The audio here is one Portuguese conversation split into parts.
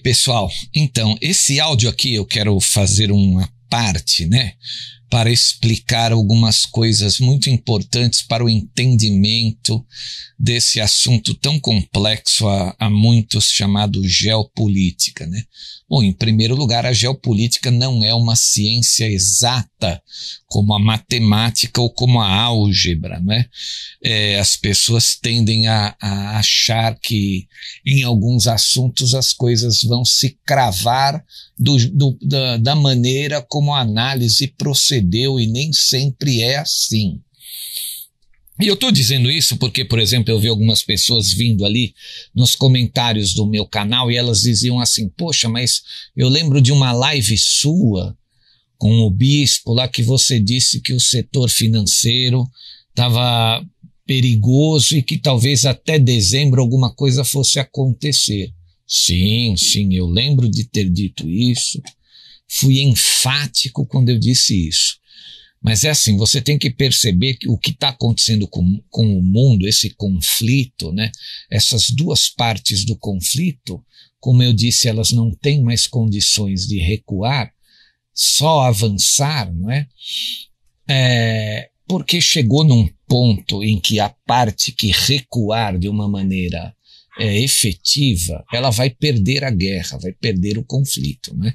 pessoal, então esse áudio aqui eu quero fazer uma parte, né, para explicar algumas coisas muito importantes para o entendimento desse assunto tão complexo a muitos chamado geopolítica, né? Bom, em primeiro lugar, a geopolítica não é uma ciência exata como a matemática ou como a álgebra, né? As pessoas tendem a achar que em alguns assuntos as coisas vão se cravar da maneira como a análise procedeu e nem sempre é assim. E eu estou dizendo isso porque, por exemplo, eu vi algumas pessoas vindo ali nos comentários do meu canal e elas diziam assim, poxa, mas eu lembro de uma live sua com o bispo lá que você disse que o setor financeiro estava perigoso e que talvez até dezembro alguma coisa fosse acontecer. Sim, eu lembro de ter dito isso, fui enfático quando eu disse isso. Mas é assim, você tem que perceber que o que está acontecendo com o mundo, esse conflito, né? Essas duas partes do conflito, como eu disse, elas não têm mais condições de recuar, só avançar, não é? Porque chegou num ponto em que a parte que recuar de uma maneira efetiva, ela vai perder a guerra, vai perder o conflito, né?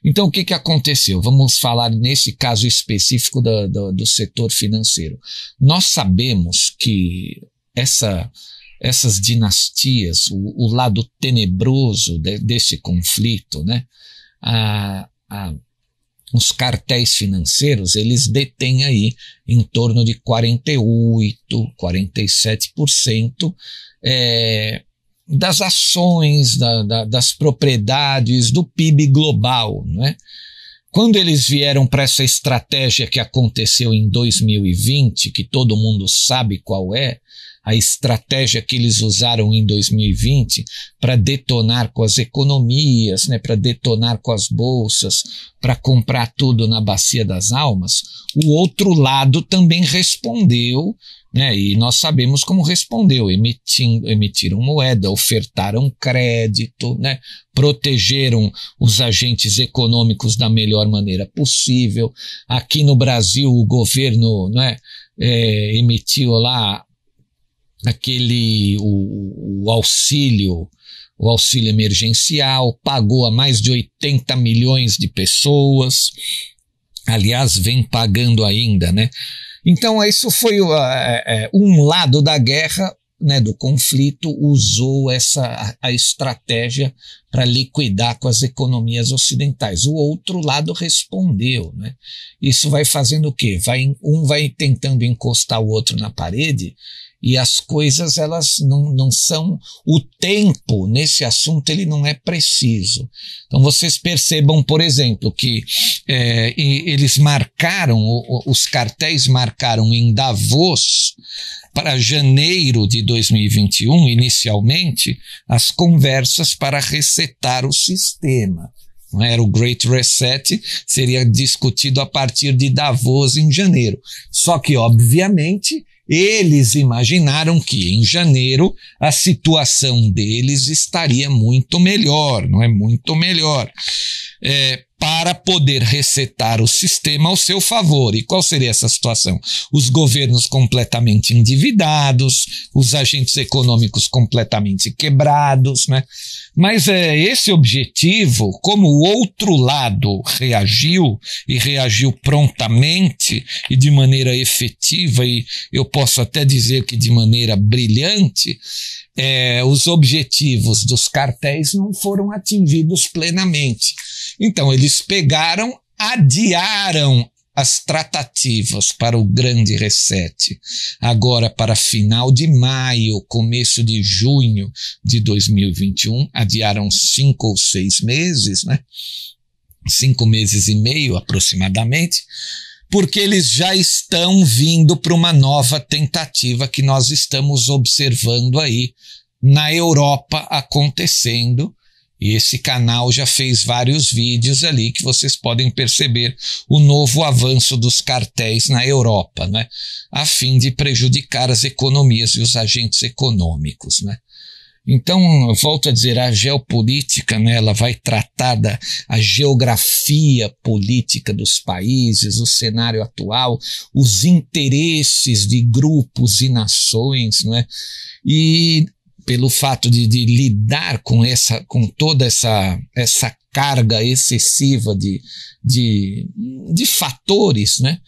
Então, o que aconteceu? Vamos falar nesse caso específico do setor financeiro. Nós sabemos que essas dinastias, o lado tenebroso desse conflito, né? Os cartéis financeiros, eles detêm aí em torno de 48%, 47% das ações, das propriedades, do PIB global, não é? Quando eles vieram para essa estratégia que aconteceu em 2020, que todo mundo sabe qual é, a estratégia que eles usaram em 2020 para detonar com as economias, né, para detonar com as bolsas, para comprar tudo na Bacia das Almas, o outro lado também respondeu, né, e nós sabemos como respondeu, emitiram moeda, ofertaram crédito, né, protegeram os agentes econômicos da melhor maneira possível. Aqui no Brasil o governo, né, emitiu lá o auxílio emergencial, pagou a mais de 80 milhões de pessoas, aliás, vem pagando ainda, né? Então, isso foi um lado da guerra, né, do conflito, usou a estratégia para liquidar com as economias ocidentais. O outro lado respondeu, né? Isso vai fazendo o quê? Um vai tentando encostar o outro na parede, e as coisas, elas não são, o tempo nesse assunto ele não é preciso. Então vocês percebam, por exemplo, que eles marcaram, os cartéis marcaram em Davos para janeiro de 2021, inicialmente, as conversas para resetar o sistema. Não era o Great Reset, seria discutido a partir de Davos em janeiro. Só que, obviamente, eles imaginaram que em janeiro a situação deles estaria muito melhor, não é? Muito melhor, para poder resetar o sistema ao seu favor. E qual seria essa situação? Os governos completamente endividados, os agentes econômicos completamente quebrados, né? Mas esse objetivo, como o outro lado reagiu, e reagiu prontamente e de maneira efetiva, e eu posso até dizer que de maneira brilhante, os objetivos dos cartéis não foram atingidos plenamente. Então, eles adiaram as tratativas para o grande reset, agora para final de maio, começo de junho de 2021, adiaram 5 ou 6 meses, né? 5 meses e meio aproximadamente, porque eles já estão vindo para uma nova tentativa que nós estamos observando aí na Europa acontecendo. E esse canal já fez vários vídeos ali que vocês podem perceber o novo avanço dos cartéis na Europa, né? A fim de prejudicar as economias e os agentes econômicos, né? Então, eu volto a dizer, a geopolítica, né, ela vai tratar a geografia política dos países, o cenário atual, os interesses de grupos e nações, não é? E pelo fato de lidar com toda essa carga excessiva de fatores, né?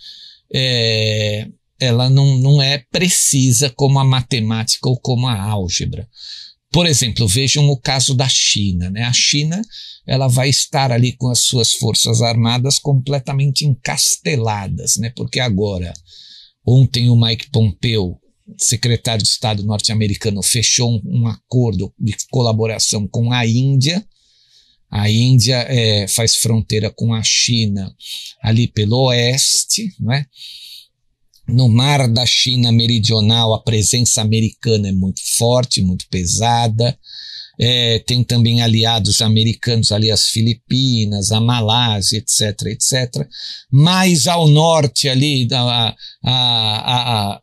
Ela não é precisa como a matemática ou como a álgebra. Por exemplo, vejam o caso da China, né? A China, ela vai estar ali com as suas forças armadas completamente encasteladas, né? Porque agora, ontem o Mike Pompeo, secretário de Estado norte-americano, fechou um acordo de colaboração com a Índia. A Índia faz fronteira com a China ali pelo oeste, não é? No mar da China Meridional, a presença americana é muito forte, muito pesada. Tem também aliados americanos ali, as Filipinas, a Malásia, etc, etc. Mais ao norte ali,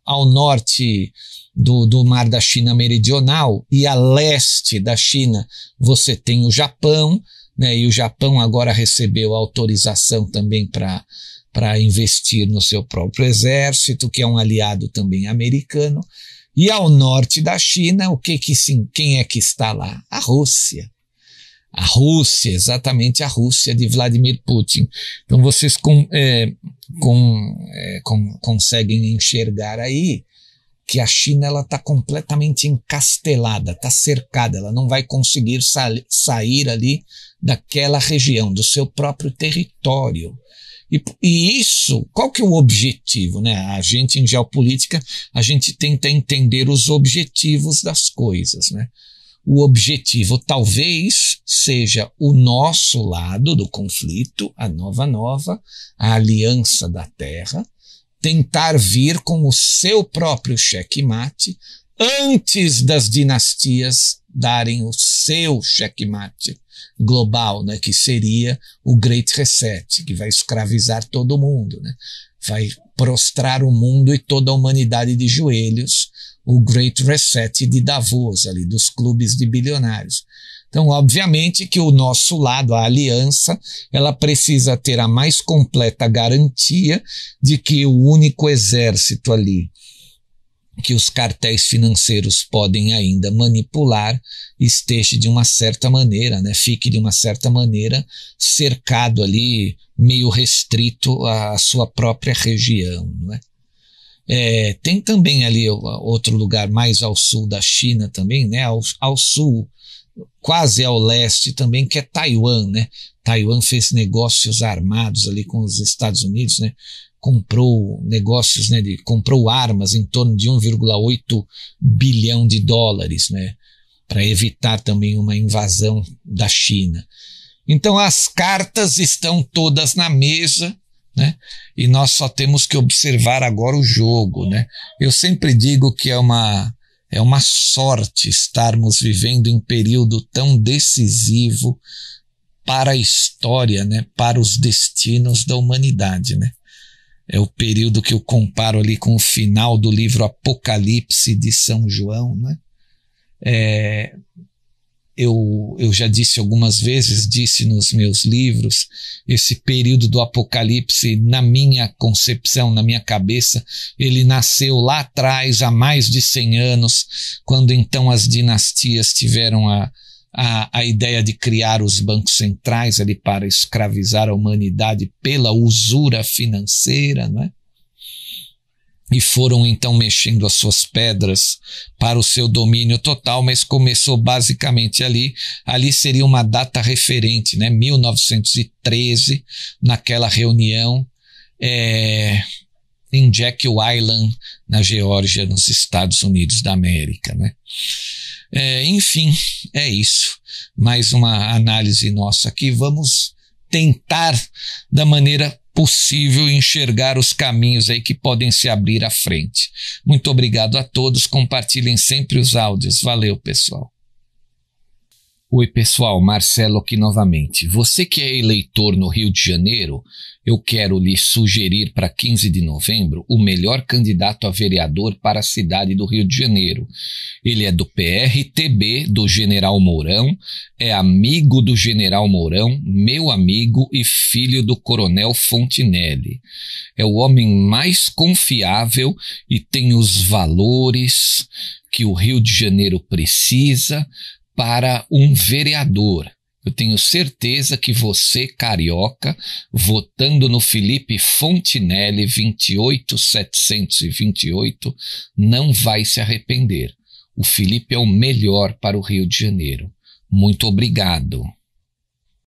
ao norte do mar da China Meridional e a leste da China, você tem o Japão, né? E o Japão agora recebeu autorização também para investir no seu próprio exército, que é um aliado também americano. E ao norte da China, quem é que está lá? A Rússia. A Rússia, exatamente a Rússia de Vladimir Putin. Então vocês conseguem enxergar aí que a China está completamente encastelada, está cercada, ela não vai conseguir sair ali daquela região, do seu próprio território. E isso, qual que é o objetivo, né? A gente, em geopolítica, a gente tenta entender os objetivos das coisas, né? O objetivo talvez seja o nosso lado do conflito, a Nova, a Aliança da Terra, tentar vir com o seu próprio checkmate antes das dinastias darem o seu checkmate global, né, que seria o Great Reset, que vai escravizar todo mundo, né, vai prostrar o mundo e toda a humanidade de joelhos, o Great Reset de Davos, ali, dos clubes de bilionários. Então, obviamente que o nosso lado, a aliança, ela precisa ter a mais completa garantia de que o único exército ali que os cartéis financeiros podem ainda manipular esteja de uma certa maneira, né? Fique de uma certa maneira cercado ali, meio restrito à sua própria região, não é? Tem também ali outro lugar mais ao sul da China também, né? Ao sul, quase ao leste também, que é Taiwan, né? Taiwan fez negócios armados ali com os Estados Unidos, né? Comprou negócios, né? Comprou armas em torno de 1,8 bilhão de dólares, né? Para evitar também uma invasão da China. Então as cartas estão todas na mesa, né? E nós só temos que observar agora o jogo, né? Eu sempre digo que é uma sorte estarmos vivendo em período tão decisivo para a história, né? Para os destinos da humanidade, né? É o período que eu comparo ali com o final do livro Apocalipse de São João, né? Eu já disse algumas vezes, disse nos meus livros, esse período do Apocalipse, na minha concepção, na minha cabeça, ele nasceu lá atrás, há mais de 100 anos, quando então as dinastias tiveram a ideia de criar os bancos centrais ali para escravizar a humanidade pela usura financeira, não é? E foram então mexendo as suas pedras para o seu domínio total, mas começou basicamente ali seria uma data referente, né? 1913, naquela reunião em Jekyll Island, na Geórgia, nos Estados Unidos da América, né? Enfim, é isso. Mais uma análise nossa aqui. Vamos tentar, da maneira possível, enxergar os caminhos aí que podem se abrir à frente. Muito obrigado a todos. Compartilhem sempre os áudios. Valeu, pessoal. Oi pessoal, Marcelo aqui novamente. Você que é eleitor no Rio de Janeiro, eu quero lhe sugerir para 15 de novembro o melhor candidato a vereador para a cidade do Rio de Janeiro. Ele é do PRTB do General Mourão, é amigo do General Mourão, meu amigo e filho do Coronel Fontinelli. É o homem mais confiável e tem os valores que o Rio de Janeiro precisa para um vereador. Eu tenho certeza que você, carioca, votando no Felipe Fontinelli 28728, não vai se arrepender. O Felipe é o melhor para o Rio de Janeiro. Muito obrigado.